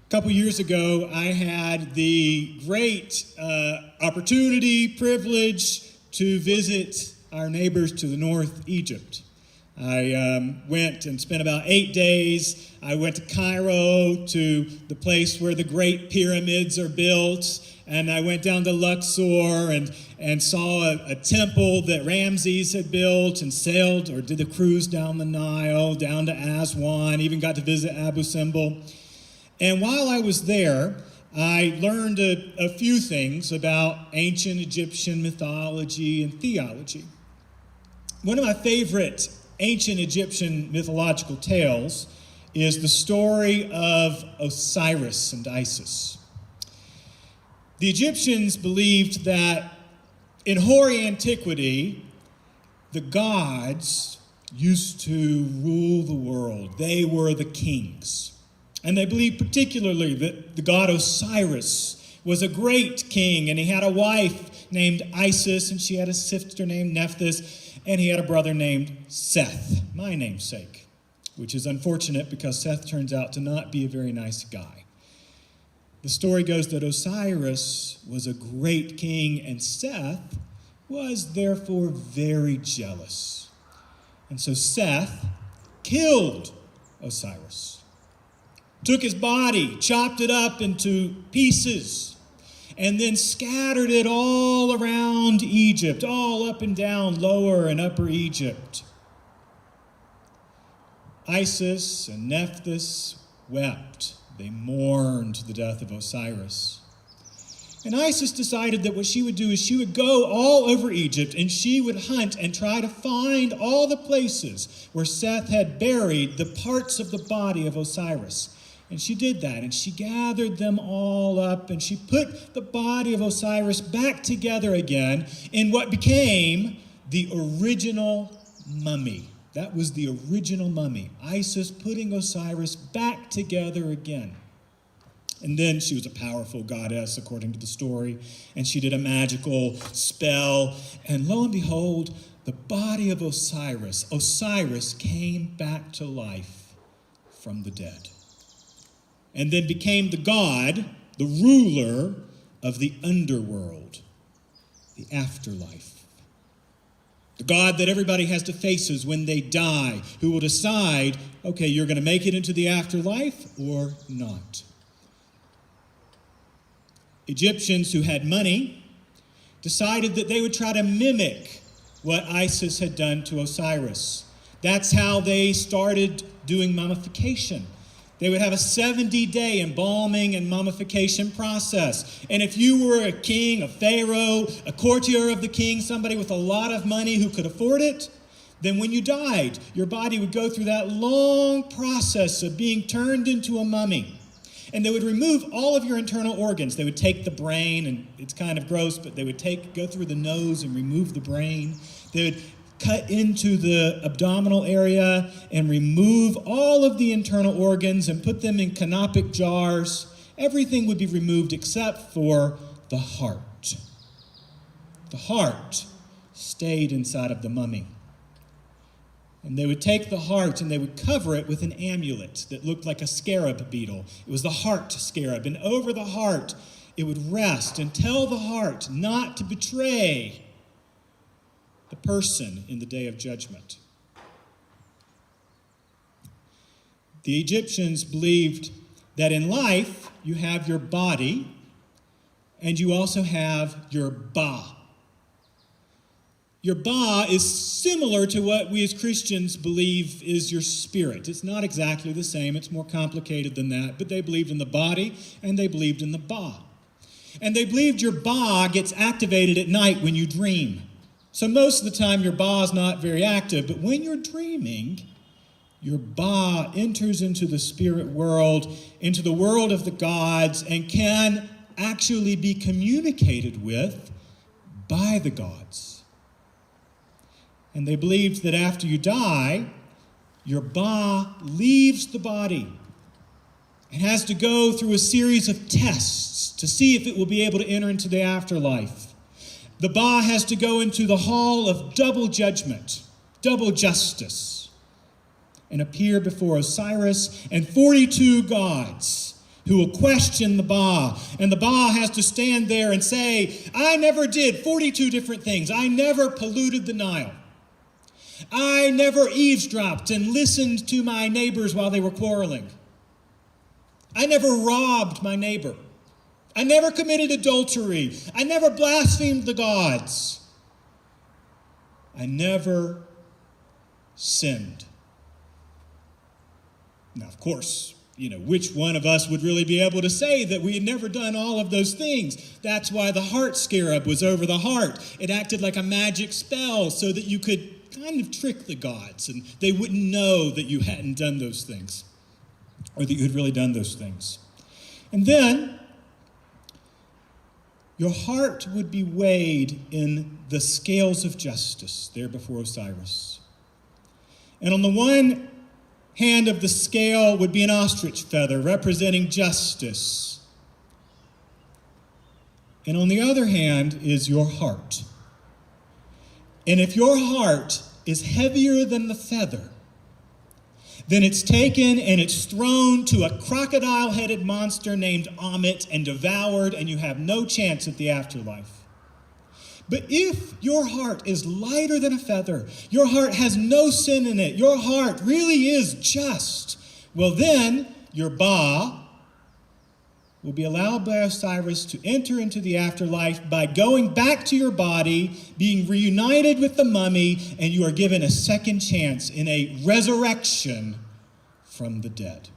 A couple years ago, I had the great privilege to visit our neighbors to the north, Egypt. I went and spent about 8 days. I went to Cairo, to the place where the great pyramids are built, and I went down to Luxor and saw a temple that Ramses had built, and sailed or did a cruise down the Nile, down to Aswan, even got to visit Abu Simbel. And while I was there, I learned a few things about ancient Egyptian mythology and theology. One of my favorite ancient Egyptian mythological tales is the story of Osiris and Isis. The Egyptians believed that in hoary antiquity, the gods used to rule the world. They were the kings. And they believed particularly that the god Osiris was a great king, and he had a wife named Isis, and she had a sister named Nephthys, and he had a brother named Seth, my namesake, which is unfortunate because Seth turns out to not be a very nice guy. The story goes that Osiris was a great king, and Seth was therefore very jealous. And so Seth killed Osiris, took his body, chopped it up into pieces, and then scattered it all around Egypt, all up and down Lower and Upper Egypt. Isis and Nephthys wept. They mourned the death of Osiris. And Isis decided that what she would do is she would go all over Egypt, and she would hunt and try to find all the places where Seth had buried the parts of the body of Osiris. And she did that, and she gathered them all up, and she put the body of Osiris back together again in what became the original mummy. That was the original mummy, Isis putting Osiris back together again. And then she was a powerful goddess, according to the story, and she did a magical spell, and lo and behold, the body of Osiris came back to life from the dead, and then became the god, the ruler of the underworld, the afterlife. The god that everybody has to face when they die, who will decide, okay, you're going to make it into the afterlife or not. Egyptians who had money decided that they would try to mimic what Isis had done to Osiris. That's how they started doing mummification. They would have a 70-day embalming and mummification process. And if you were a king, a pharaoh, a courtier of the king, somebody with a lot of money who could afford it, then when you died, your body would go through that long process of being turned into a mummy. And they would remove all of your internal organs. They would take the brain, and it's kind of gross, but they would go through the nose and remove the brain. They would cut into the abdominal area and remove all of the internal organs and put them in canopic jars. Everything would be removed except for the heart. The heart stayed inside of the mummy. And they would take the heart and they would cover it with an amulet that looked like a scarab beetle. It was the heart scarab. And over the heart, it would rest and tell the heart not to betray the person in the day of judgment. The Egyptians believed that in life, you have your body and you also have your ba. Your ba is similar to what we as Christians believe is your spirit. It's not exactly the same. It's more complicated than that. But they believed in the body and they believed in the ba. And they believed your ba gets activated at night when you dream. So most of the time your ba is not very active. But when you're dreaming, your ba enters into the spirit world, into the world of the gods, and can actually be communicated with by the gods. And they believed that after you die, your ba leaves the body and has to go through a series of tests to see if it will be able to enter into the afterlife. The ba has to go into the hall of double judgment, double justice, and appear before Osiris and 42 gods who will question the Ba. And the Ba has to stand there and say, I never did 42 different things. I never polluted the Nile. I never eavesdropped and listened to my neighbors while they were quarreling. I never robbed my neighbor. I never committed adultery. I never blasphemed the gods. I never sinned. Now, of course, which one of us would really be able to say that we had never done all of those things? That's why the heart scarab was over the heart. It acted like a magic spell so that you could kind of trick the gods and they wouldn't know that you hadn't done those things or that you had really done those things. And then your heart would be weighed in the scales of justice there before Osiris. And on the one hand of the scale would be an ostrich feather representing justice. And on the other hand is your heart. And if your heart is heavier than the feather, then it's taken and it's thrown to a crocodile-headed monster named Amit and devoured, and you have no chance at the afterlife. But if your heart is lighter than a feather, your heart has no sin in it, your heart really is just, well then your Ba will be allowed by Osiris to enter into the afterlife by going back to your body, being reunited with the mummy, and you are given a second chance in a resurrection from the dead.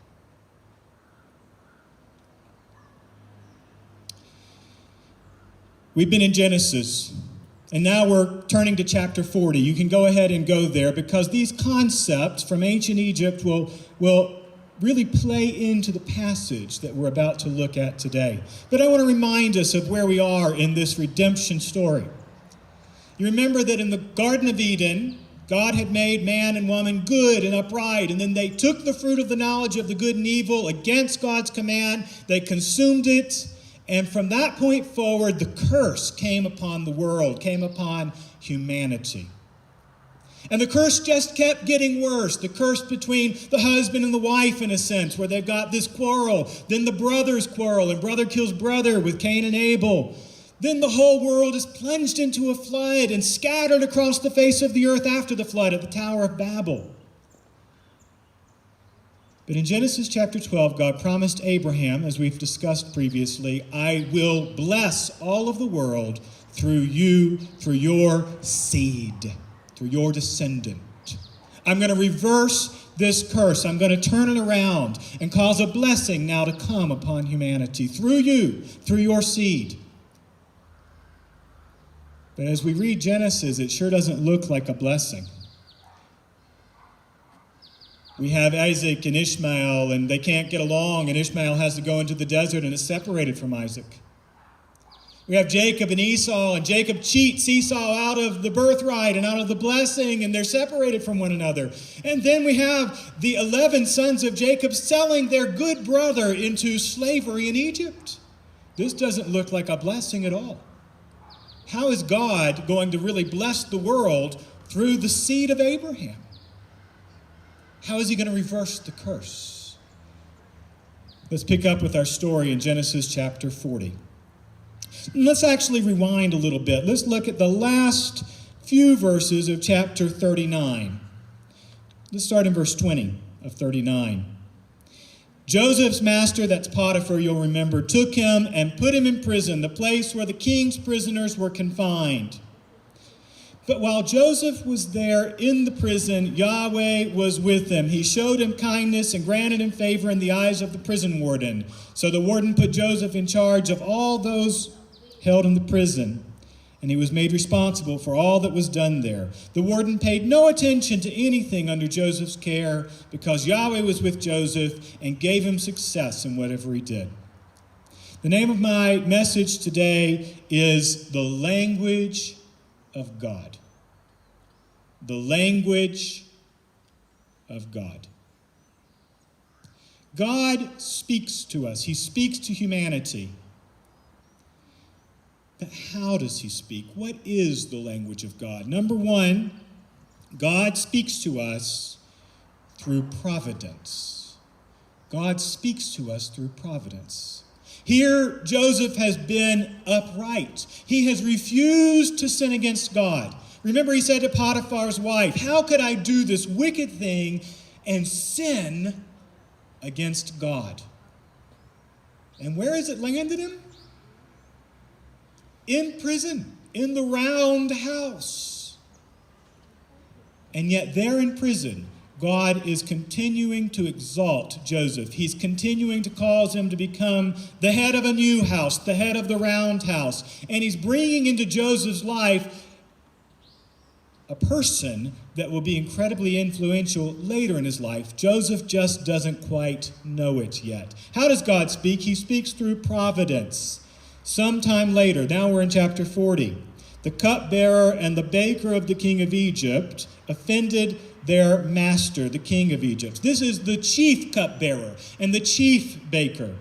We've been in Genesis, and now we're turning to chapter 40. You can go ahead and go there because these concepts from ancient Egypt will really play into the passage that we're about to look at today. But I want to remind us of where we are in this redemption story. You remember that in the Garden of Eden, God had made man and woman good and upright, and then they took the fruit of the knowledge of the good and evil against God's command. They consumed it, and from that point forward, the curse came upon the world, came upon humanity. And the curse just kept getting worse. The curse between the husband and the wife, in a sense, where they've got this quarrel. Then the brothers quarrel, and brother kills brother with Cain and Abel. Then the whole world is plunged into a flood and scattered across the face of the earth after the flood at the Tower of Babel. But in Genesis chapter 12, God promised Abraham, as we've discussed previously, I will bless all of the world through you, through your seed, through your descendant. I'm going to reverse this curse. I'm going to turn it around and cause a blessing now to come upon humanity through you, through your seed. But as we read Genesis, it sure doesn't look like a blessing. We have Isaac and Ishmael, and they can't get along, and Ishmael has to go into the desert and is separated from Isaac. We have Jacob and Esau, and Jacob cheats Esau out of the birthright and out of the blessing, and they're separated from one another. And then we have the 11 sons of Jacob selling their good brother into slavery in Egypt. This doesn't look like a blessing at all. How is God going to really bless the world through the seed of Abraham? How is he going to reverse the curse? Let's pick up with our story in Genesis chapter 40. Let's actually rewind a little bit. Let's look at the last few verses of chapter 39. Let's start in verse 20 of 39. Joseph's master, that's Potiphar, you'll remember, took him and put him in prison, the place where the king's prisoners were confined. But while Joseph was there in the prison, Yahweh was with him. He showed him kindness and granted him favor in the eyes of the prison warden. So the warden put Joseph in charge of all those held in the prison, and he was made responsible for all that was done there. The warden paid no attention to anything under Joseph's care because Yahweh was with Joseph and gave him success in whatever he did. The name of my message today is The Language of God. The language of God. God speaks to us. He speaks to humanity. But how does he speak? What is the language of God? Number one, God speaks to us through providence. God speaks to us through providence. Here, Joseph has been upright. He has refused to sin against God. Remember, he said to Potiphar's wife, "How could I do this wicked thing and sin against God?" And where has it landed him? In prison, in the round house. And yet there in prison, God is continuing to exalt Joseph. He's continuing to cause him to become the head of a new house, the head of the round house. And he's bringing into Joseph's life a person that will be incredibly influential later in his life. Joseph just doesn't quite know it yet. How does God speak? He speaks through providence. Sometime later, now we're in chapter 40, the cupbearer and the baker of the king of Egypt offended their master, the king of Egypt. This is the chief cupbearer and the chief baker.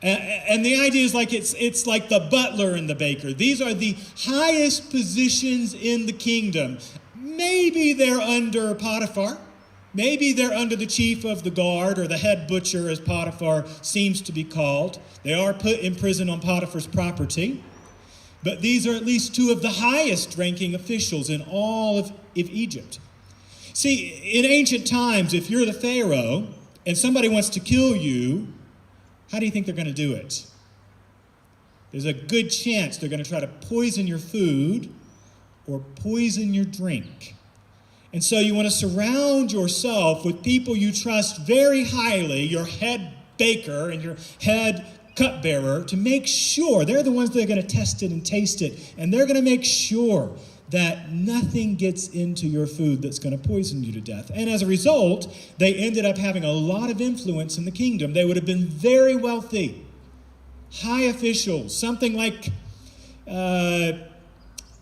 And the idea is like it's like the butler and the baker. These are the highest positions in the kingdom. Maybe they're under Potiphar. Maybe they're under the chief of the guard or the head butcher, as Potiphar seems to be called. They are put in prison on Potiphar's property. But these are at least two of the highest ranking officials in all of Egypt. See, in ancient times, if you're the Pharaoh and somebody wants to kill you, how do you think they're going to do it? There's a good chance they're going to try to poison your food or poison your drink. And so you want to surround yourself with people you trust very highly, your head baker and your head cupbearer, to make sure they're the ones that are going to test it and taste it. And they're going to make sure that nothing gets into your food that's going to poison you to death. And as a result, they ended up having a lot of influence in the kingdom. They would have been very wealthy, high officials, something like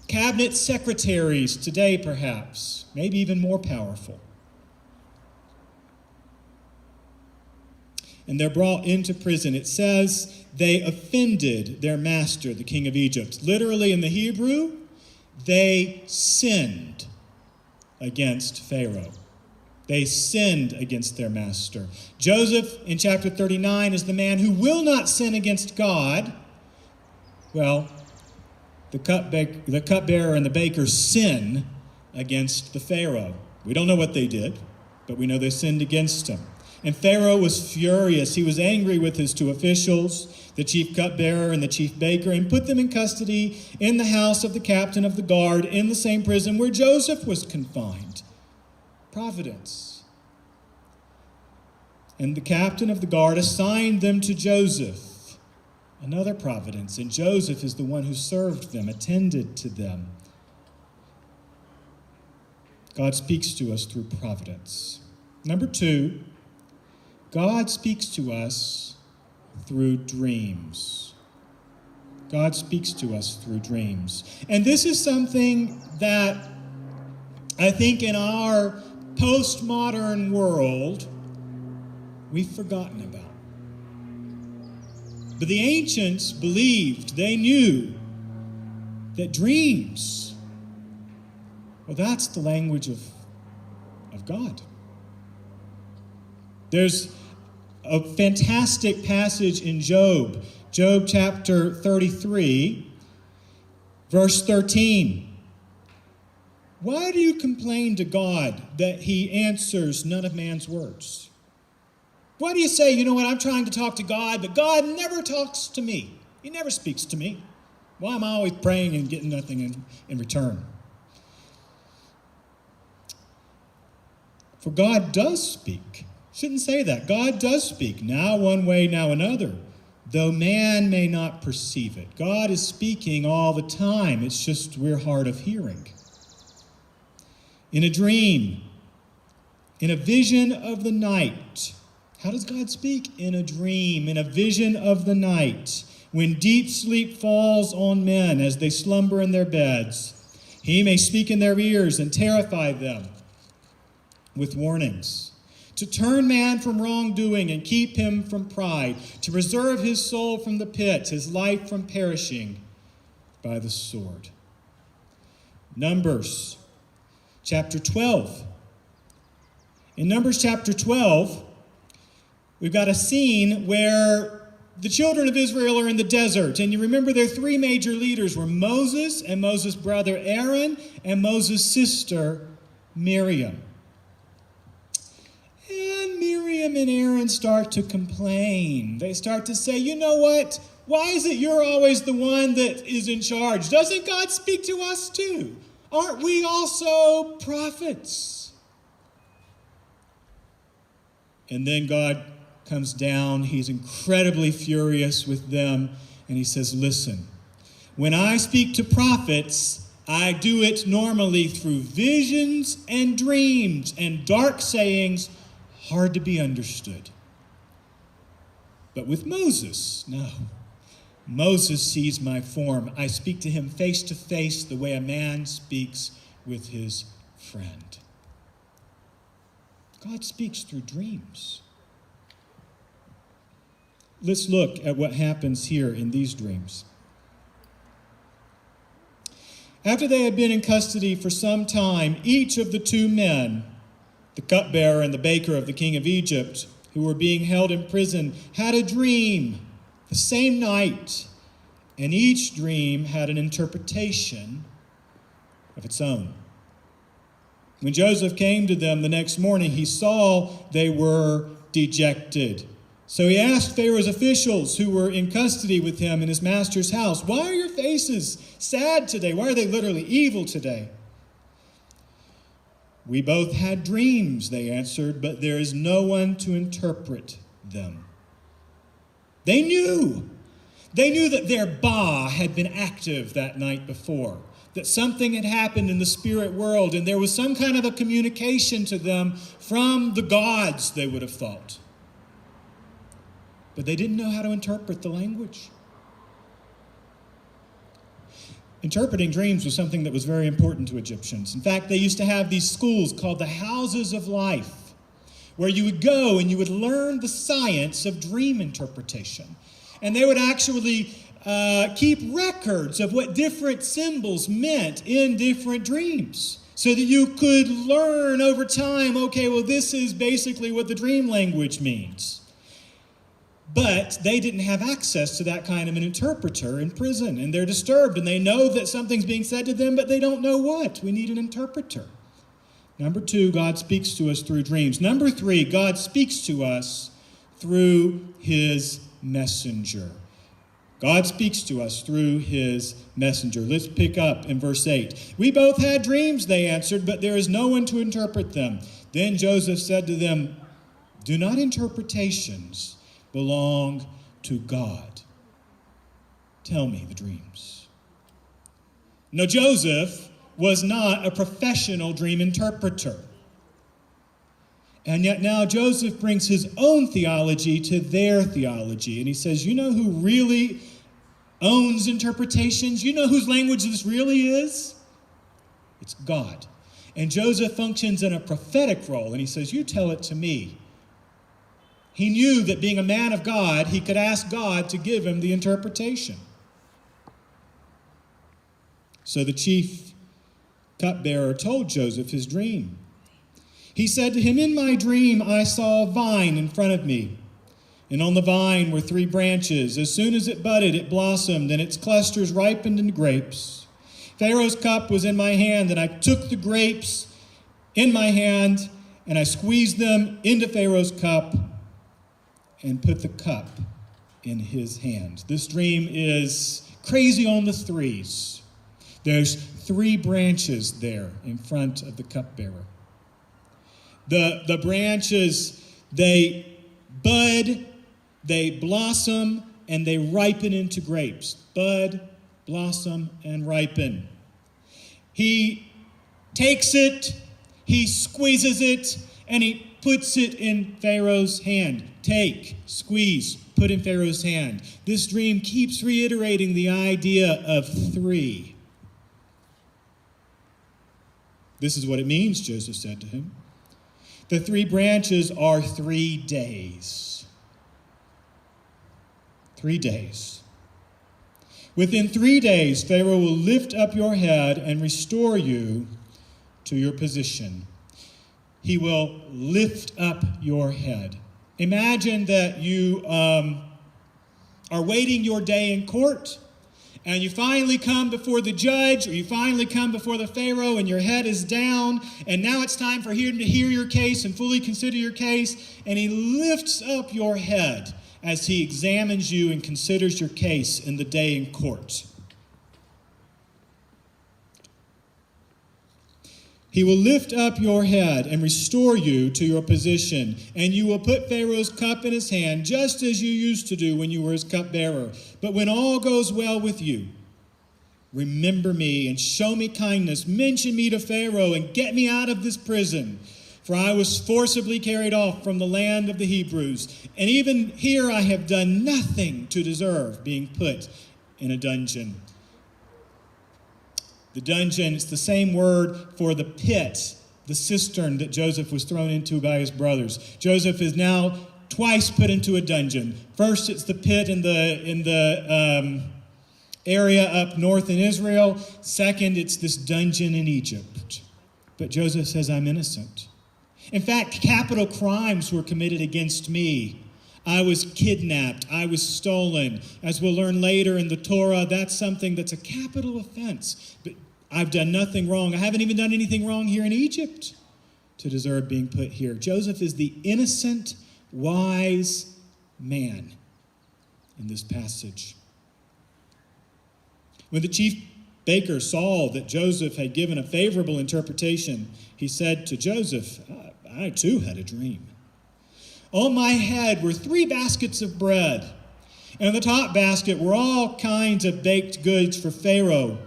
cabinet secretaries today, perhaps, maybe even more powerful. And they're brought into prison. It says they offended their master, the king of Egypt. Literally in the Hebrew, they sinned against Pharaoh. They sinned against their master. Joseph, in chapter 39, is the man who will not sin against God. Well, the cupbearer and the baker sin against the Pharaoh. We don't know what they did, but we know they sinned against him. And Pharaoh was furious. He was angry with his two officials, the chief cupbearer and the chief baker, and put them in custody in the house of the captain of the guard in the same prison where Joseph was confined. Providence. And the captain of the guard assigned them to Joseph. Another providence. And Joseph is the one who served them, attended to them. God speaks to us through providence. Number 2, God speaks to us through dreams. God speaks to us through dreams. And this is something that I think in our postmodern world we've forgotten about. But the ancients believed, they knew that dreams, well, that's the language of God. There's a fantastic passage in Job chapter 33, verse 13. Why do you complain to God that he answers none of man's words? Why do you say, you know what, I'm trying to talk to God, but God never talks to me. He never speaks to me. Why am I always praying and getting nothing in return? For God does speak. Shouldn't say that. God does speak, now one way, now another, though man may not perceive it. God is speaking all the time. It's just we're hard of hearing. In a dream, in a vision of the night. How does God speak? In a dream, in a vision of the night, when deep sleep falls on men as they slumber in their beds. He may speak in their ears and terrify them with warnings, to turn man from wrongdoing and keep him from pride, to preserve his soul from the pit, his life from perishing by the sword. Numbers chapter 12. In Numbers chapter 12, we've got a scene where the children of Israel are in the desert. And you remember their three major leaders were Moses and Moses' brother Aaron and Moses' sister Miriam. And Miriam and Aaron start to complain. They start to say, you know what? Why is it you're always the one that is in charge? Doesn't God speak to us too? Aren't we also prophets? And then God comes down. He's incredibly furious with them. And he says, listen, when I speak to prophets, I do it normally through visions and dreams and dark sayings, hard to be understood. But with Moses, no. Moses sees my form. I speak to him face to face the way a man speaks with his friend. God speaks through dreams. Let's look at what happens here in these dreams. After they had been in custody for some time, each of the two men, the cupbearer and the baker of the king of Egypt, who were being held in prison, had a dream the same night, and each dream had an interpretation of its own. When Joseph came to them the next morning, he saw they were dejected. So he asked Pharaoh's officials who were in custody with him in his master's house, why are your faces sad today? Why are they literally evil today? We both had dreams, they answered, but there is no one to interpret them. They knew that their Ba had been active that night before, that something had happened in the spirit world, and there was some kind of a communication to them from the gods, they would have thought. But they didn't know how to interpret the language. Interpreting dreams was something that was very important to Egyptians. In fact, they used to have these schools called the houses of life, where you would go and you would learn the science of dream interpretation. And they would actually keep records of what different symbols meant in different dreams, so that you could learn over time, okay, well, this is basically what the dream language means. But they didn't have access to that kind of an interpreter in prison, and they're disturbed, and they know that something's being said to them, but they don't know what. We need an interpreter. Number 2, God speaks to us through dreams. Number 3, God speaks to us through his messenger. God speaks to us through his messenger. Let's pick up in verse 8. We both had dreams, they answered, but there is no one to interpret them. Then Joseph said to them, do not interpretations belong to God? Tell me the dreams. Now, Joseph was not a professional dream interpreter. And yet now Joseph brings his own theology to their theology. And he says, you know who really owns interpretations? You know whose language this really is? It's God. And Joseph functions in a prophetic role. And he says, you tell it to me. He knew that being a man of God, he could ask God to give him the interpretation. So the chief cupbearer told Joseph his dream. He said to him, in my dream I saw a vine in front of me, and on the vine were 3 branches. As soon as it budded, it blossomed, and its clusters ripened into grapes. Pharaoh's cup was in my hand, and I took the grapes in my hand, and I squeezed them into Pharaoh's cup, and put the cup in his hand. This dream is crazy on the 3s. There's 3 branches there in front of the cupbearer. The branches, they bud, they blossom, and they ripen into grapes. Bud, blossom, and ripen. He takes it, he squeezes it, and he puts it in Pharaoh's hand. Take, squeeze, put in Pharaoh's hand. This dream keeps reiterating the idea of 3. This is what it means, Joseph said to him. The 3 branches are 3 days. 3 days. Within 3 days, Pharaoh will lift up your head and restore you to your position. He will lift up your head Imagine that you are waiting your day in court, and you finally come before the judge, or you finally come before the Pharaoh, and your head is down, and now it's time for him to hear your case and fully consider your case, and he lifts up your head as he examines you and considers your case in the day in court. He will lift up your head and restore you to your position, and you will put Pharaoh's cup in his hand, just as you used to do when you were his cupbearer. But when all goes well with you, remember me and show me kindness. Mention me to Pharaoh and get me out of this prison. For I was forcibly carried off from the land of the Hebrews, and even here I have done nothing to deserve being put in a dungeon. The dungeon, it's the same word for the pit, the cistern that Joseph was thrown into by his brothers. Joseph is now twice put into a dungeon. First, it's the pit in the area up north in Israel. Second, it's this dungeon in Egypt. But Joseph says, I'm innocent. In fact, capital crimes were committed against me. I was kidnapped. I was stolen. As we'll learn later in the Torah, that's something that's a capital offense. But I've done nothing wrong. I haven't even done anything wrong here in Egypt to deserve being put here. Joseph is the innocent, wise man in this passage. When the chief baker saw that Joseph had given a favorable interpretation, he said to Joseph, I too had a dream. On my head were 3 baskets of bread, and in the top basket were all kinds of baked goods for Pharaoh,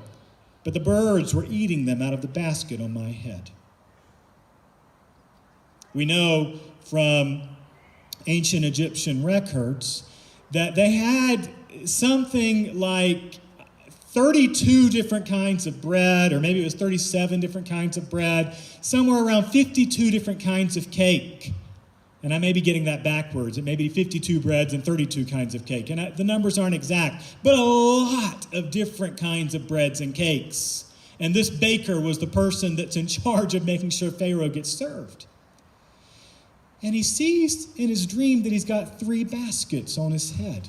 but the birds were eating them out of the basket on my head. We know from ancient Egyptian records that they had something like 32 different kinds of bread, or maybe it was 37 different kinds of bread, somewhere around 52 different kinds of cake. And I may be getting that backwards. It may be 52 breads and 32 kinds of cake. And the numbers aren't exact, but a lot of different kinds of breads and cakes. And this baker was the person that's in charge of making sure Pharaoh gets served. And he sees in his dream that he's got 3 baskets on his head.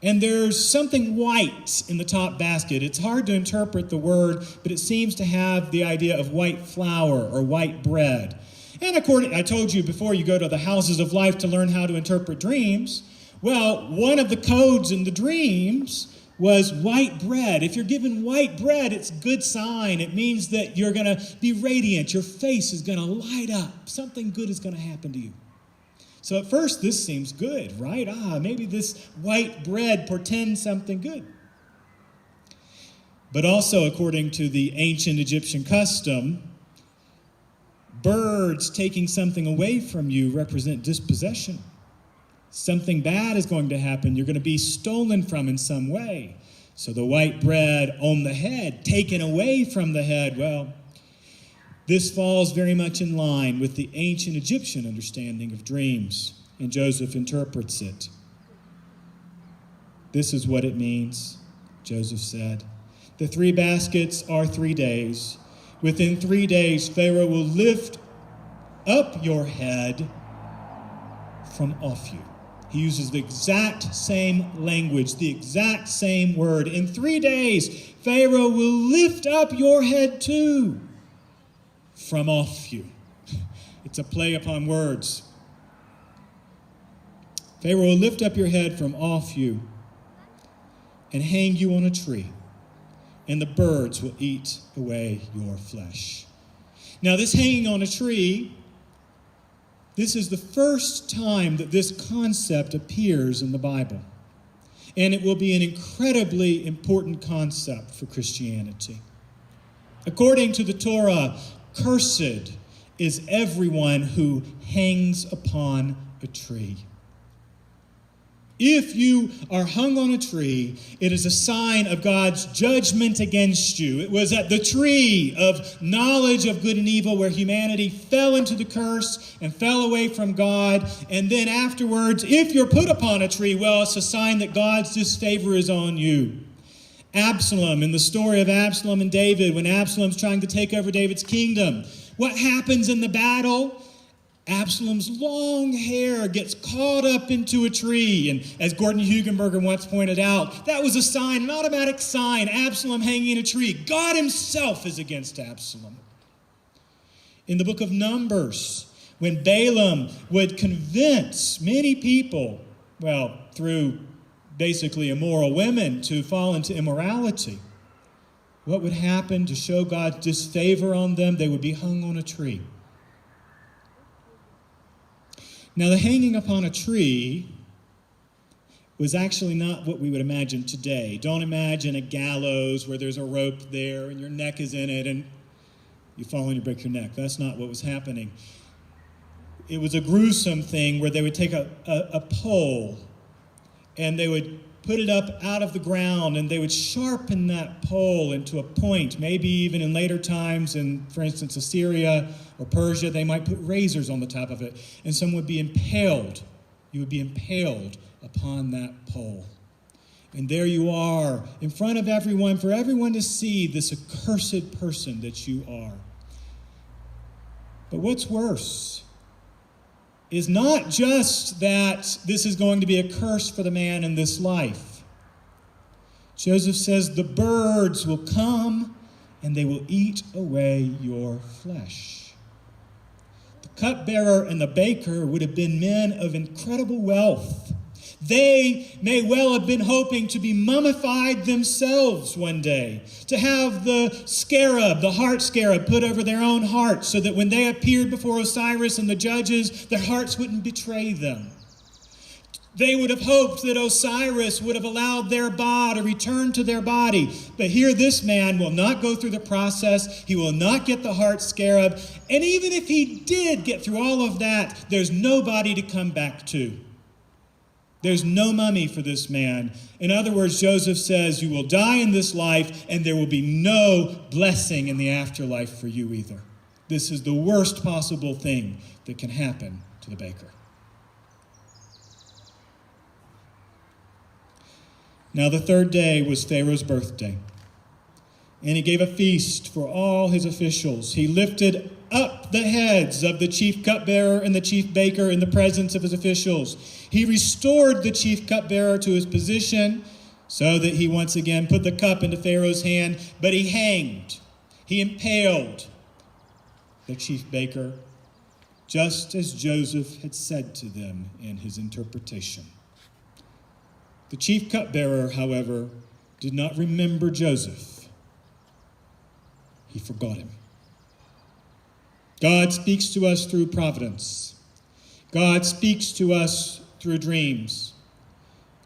And there's something white in the top basket. It's hard to interpret the word, but it seems to have the idea of white flour or white bread. And I told you before, you go to the houses of life to learn how to interpret dreams. Well, one of the codes in the dreams was white bread. If you're given white bread, it's a good sign. It means that you're going to be radiant. Your face is going to light up. Something good is going to happen to you. So at first, this seems good, right? Maybe this white bread portends something good. But also, according to the ancient Egyptian custom, birds taking something away from you represent dispossession. Something bad is going to happen. You're going to be stolen from in some way. So the white bread on the head, taken away from the head, well, this falls very much in line with the ancient Egyptian understanding of dreams, and Joseph interprets it. This is what it means, Joseph said. The 3 baskets are 3 days. Within 3 days, Pharaoh will lift up your head from off you. He uses the exact same language, the exact same word. In 3 days, Pharaoh will lift up your head too from off you. It's a play upon words. Pharaoh will lift up your head from off you and hang you on a tree, and the birds will eat away your flesh. Now, this hanging on a tree, this is the first time that this concept appears in the Bible. And it will be an incredibly important concept for Christianity. According to the Torah, cursed is everyone who hangs upon a tree. If you are hung on a tree, it is a sign of God's judgment against you. It was at the tree of knowledge of good and evil where humanity fell into the curse and fell away from God. And then afterwards, if you're put upon a tree, well, it's a sign that God's disfavor is on you. Absalom, in the story of Absalom and David, when Absalom's trying to take over David's kingdom, what happens in the battle? Absalom's long hair gets caught up into a tree. And as Gordon Hugenberger once pointed out, that was a sign, an automatic sign, Absalom hanging in a tree. God himself is against Absalom. In the book of Numbers, when Balaam would convince many people, well, through basically immoral women, to fall into immorality, what would happen to show God's disfavor on them? They would be hung on a tree. Now, the hanging upon a tree was actually not what we would imagine today. Don't imagine a gallows where there's a rope there and your neck is in it and you fall and you break your neck. That's not what was happening. It was a gruesome thing where they would take a pole and they would put it up out of the ground and they would sharpen that pole into a point. Maybe even in later times, in, for instance, Assyria or Persia, they might put razors on the top of it, and someone would be impaled. You would be impaled upon that pole. And there you are, in front of everyone, for everyone to see this accursed person that you are. But what's worse is not just that this is going to be a curse for the man in this life. Joseph says, the birds will come and they will eat away your flesh. The cupbearer and the baker would have been men of incredible wealth. They may well have been hoping to be mummified themselves one day, to have the scarab, the heart scarab, put over their own hearts so that when they appeared before Osiris and the judges, their hearts wouldn't betray them. They would have hoped that Osiris would have allowed their Ba to return to their body. But here this man will not go through the process. He will not get the heart scarab. And even if he did get through all of that, there's nobody to come back to. There's no mummy for this man. In other words, Joseph says, you will die in this life, and there will be no blessing in the afterlife for you either. This is the worst possible thing that can happen to the baker. Now the third day was Pharaoh's birthday, and he gave a feast for all his officials. He lifted up the heads of the chief cupbearer and the chief baker in the presence of his officials. He restored the chief cupbearer to his position so that he once again put the cup into Pharaoh's hand, but he hanged, he impaled the chief baker, just as Joseph had said to them in his interpretation. The chief cupbearer, however, did not remember Joseph. He forgot him. God speaks to us through providence. God speaks to us through dreams.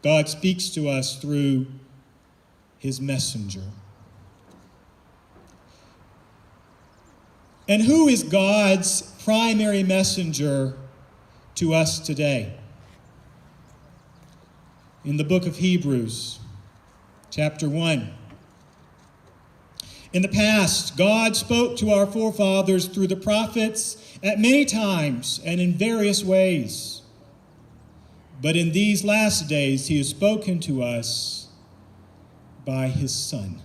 God speaks to us through his messenger. And who is God's primary messenger to us today? In the book of Hebrews, chapter 1. In the past, God spoke to our forefathers through the prophets at many times and in various ways. But in these last days, he has spoken to us by his Son,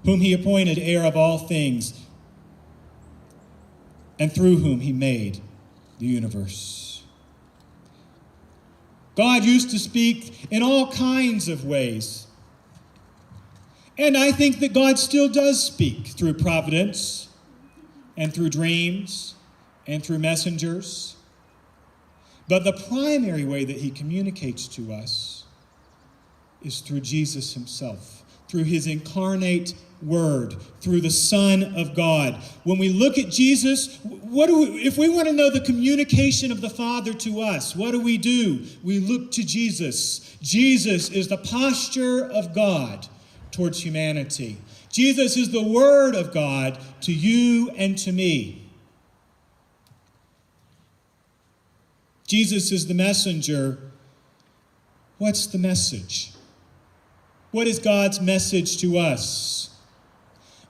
whom he appointed heir of all things, and through whom he made the universe. God used to speak in all kinds of ways. And I think that God still does speak through providence and through dreams and through messengers. But the primary way that he communicates to us is through Jesus himself, through his incarnate word, through the Son of God. When we look at Jesus, if we want to know the communication of the Father to us, what do? We look to Jesus. Jesus is the posture of God towards humanity. Jesus is the Word of God to you and to me. Jesus is the messenger. What's the message? What is God's message to us?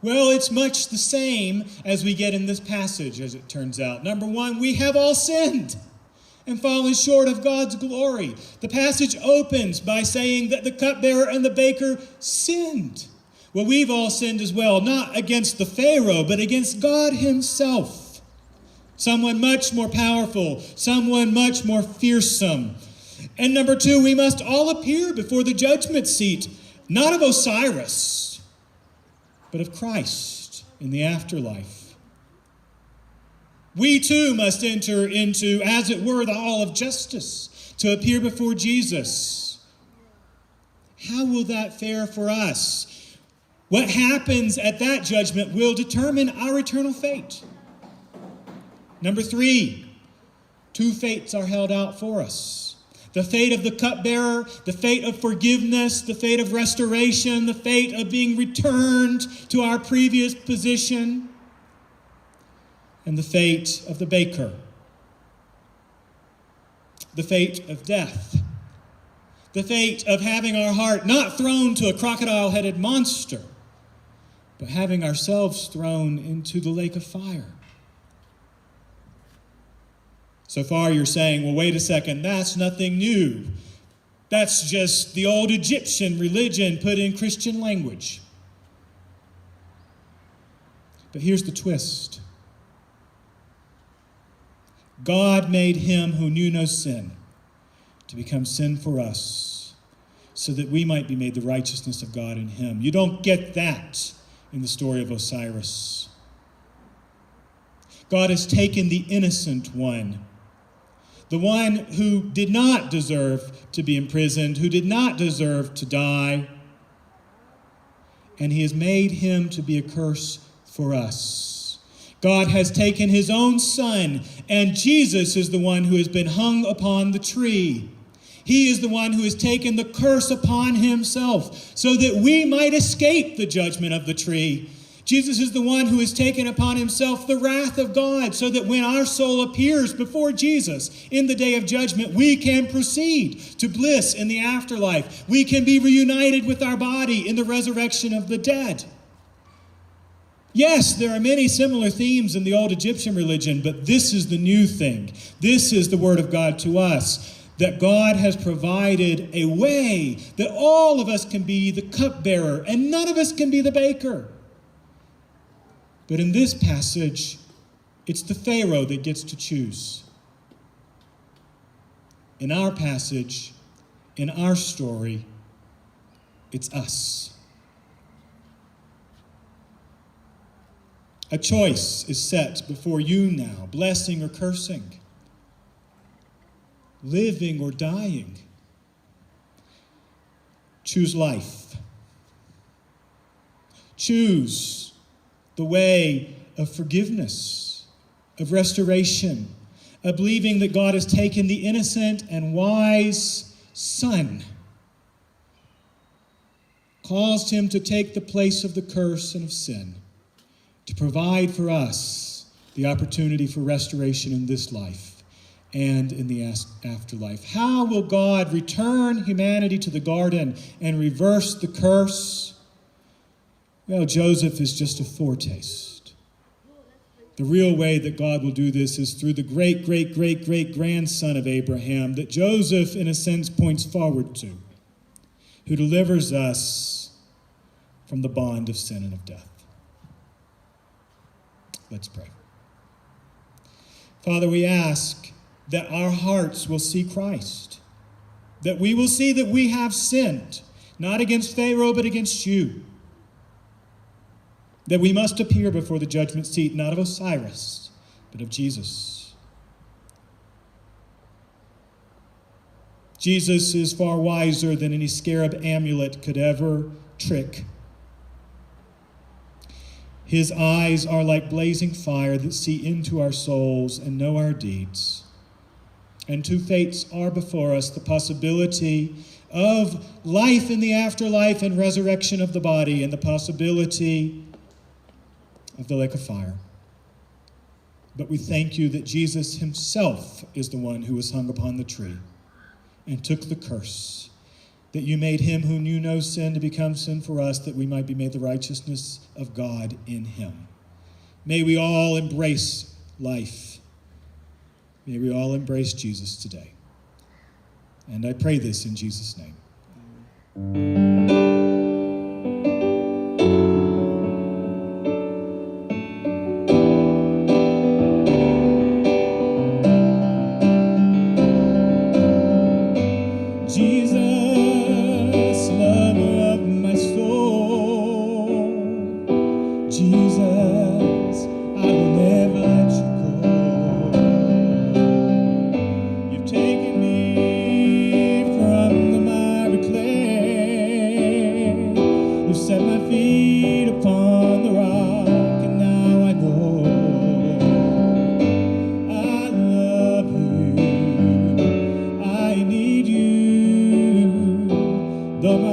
Well, it's much the same as we get in this passage, as it turns out. Number one, we have all sinned and fallen short of God's glory. The passage opens by saying that the cupbearer and the baker sinned. Well, we've all sinned as well, not against the Pharaoh, but against God himself. someone much more powerful, someone much more fearsome. And number two, we must all appear before the judgment seat, not of Osiris, but of Christ in the afterlife. We too must enter into, as it were, the hall of justice to appear before Jesus. How will that fare for us? What happens at that judgment will determine our eternal fate. Number three, two fates are held out for us. The fate of the cupbearer, the fate of forgiveness, the fate of restoration, the fate of being returned to our previous position, and the fate of the baker, the fate of death, the fate of having our heart not thrown to a crocodile-headed monster, but having ourselves thrown into the lake of fire. So far you're saying, well, wait a second, that's nothing new. That's just the old Egyptian religion put in Christian language. But here's the twist. God made him who knew no sin to become sin for us, so that we might be made the righteousness of God in him. You don't get that in the story of Osiris. God has taken the innocent one, the one who did not deserve to be imprisoned, who did not deserve to die, and he has made him to be a curse for us. God has taken his own son, and Jesus is the one who has been hung upon the tree. He is the one who has taken the curse upon himself so that we might escape the judgment of the tree. Jesus is the one who has taken upon himself the wrath of God so that when our soul appears before Jesus in the day of judgment, we can proceed to bliss in the afterlife. We can be reunited with our body in the resurrection of the dead. Yes, there are many similar themes in the old Egyptian religion, but this is the new thing. This is the word of God to us, that God has provided a way that all of us can be the cupbearer and none of us can be the baker. But in this passage, it's the Pharaoh that gets to choose. In our passage, in our story, it's us. A choice is set before you now, blessing or cursing, living or dying. Choose life. Choose the way of forgiveness, of restoration, of believing that God has taken the innocent and wise son, caused him to take the place of the curse and of sin, to provide for us the opportunity for restoration in this life and in the afterlife. How will God return humanity to the garden and reverse the curse? Well, Joseph is just a foretaste. The real way that God will do this is through the great-great-great-great-grandson of Abraham that Joseph, in a sense, points forward to, who delivers us from the bond of sin and of death. Let's pray. Father, we ask that our hearts will see Christ, that we will see that we have sinned, not against Pharaoh, but against you, that we must appear before the judgment seat, not of Osiris, but of Jesus. Jesus is far wiser than any scarab amulet could ever trick. His eyes are like blazing fire that see into our souls and know our deeds. And two fates are before us, the possibility of life in the afterlife and resurrection of the body, and the possibility of the lake of fire. But we thank you that Jesus himself is the one who was hung upon the tree and took the curse, that you made him who knew no sin to become sin for us, that we might be made the righteousness of God in him. May we all embrace life. May we all embrace Jesus today. And I pray this in Jesus' name. though my